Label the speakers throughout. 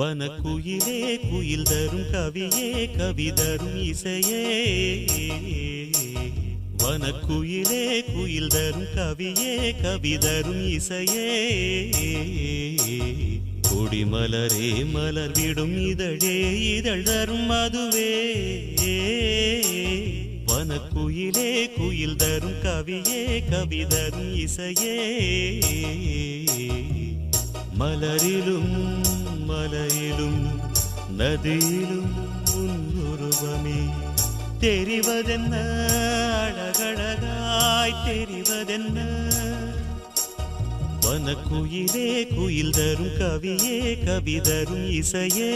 Speaker 1: வனக்குயிலே குயில் தரும் கவியே கவி தரும் இசையே வனக்குயிலே குயில் தரும் கவியே கவி தரும் இசையே கொடிமலரே மலர் விடும் இதழே இதழ் தரும் மதுவே வனக்குயிலே குயில் தரும் கவியே கவி தரும் இசையே மலரிலும் மலையிலும் நதியிலும் உன் உருவமே தெரிவதென்ன அழகழகாய் தெரிவதென்ன வனக்குயிலே குயில் தரும் கவியே கவி தரும் இசையே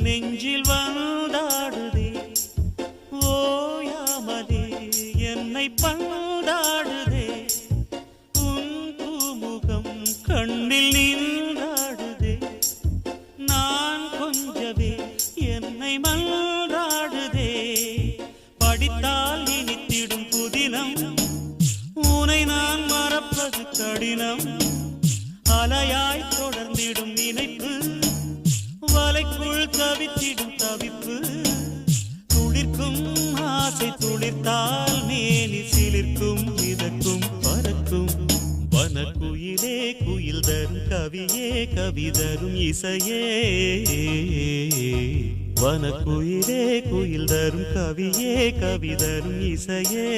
Speaker 1: நெஞ்சில் வந்தாடுதே ஓயாமலே என்னை பந்தாடுதே உன் பூமுகம் கண்ணில் நின்றாடுதே நான் கொஞ்சவே என்னை மன்றாடுதே படித்தால் இனித்திடும் புதினம் உனை நான் மறப்பது கடினம் அலையாய் தொடர்ந்திடும் நினைப்பு வலைக்குள் தவித்திடும் தவிப்பு துளிர்க்கும் ஆசை துளிர்த்தால் மேனி சிலிர்க்கும் மிதக்கும் பறக்கும் வனக்குயிலே குயில் தரும் கவியே கவி தரும் இசையே வனக்குயிலே குயில் தரும் கவியே கவி தரும் இசையே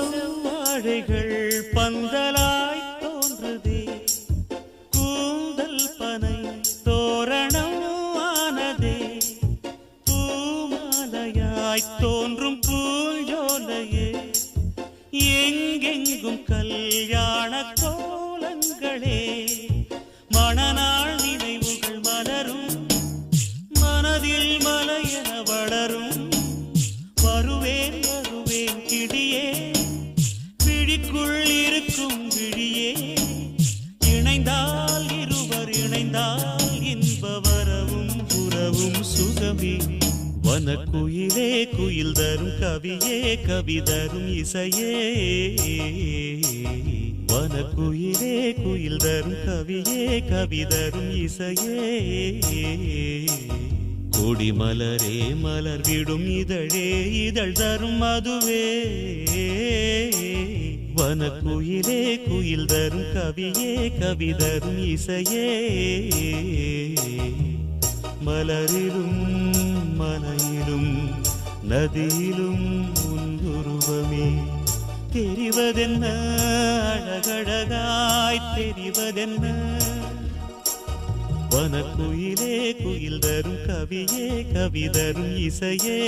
Speaker 1: செவ்வாழைகள் பந்தலாய் தோன்றுதே கூந்தல் பனை தோரணம் ஆனதே பூமாலையாய் தோன்றும் பூஞ்சோலையே எங்கெங்கும் கல்யாண கோலங்களே மணநாள் நினைவுகள் மலரும் மனதில் மலையென வளரும் வருவேன் வருவேன் கிடியே விழிக்குள் இருக்கும் விழியே இணைந்தால் இருவர் இணைந்தால் இன்ப வரவும் உறவும் சுகமே வனக்குயிலே குயில் தரும் கவியே கவி தரும் இசையே வனக்குயிலே குயில் தரும் கவியே கவி தரும் இசையே கொடிமலரே மலர் விடும் இதழே இதழ் தரும் மதுவே வனக்குயிலே குயில் தரும் கவியே கவி தரும் இசையே மலரிலும் மலையிலும் நதியிலும் உன் உருவமே தெரிவதென்ன அழகழகாய் தெரிவதென்ன வனக்குயிலே குயில் தரும் கவியே கவி தரும் இசையே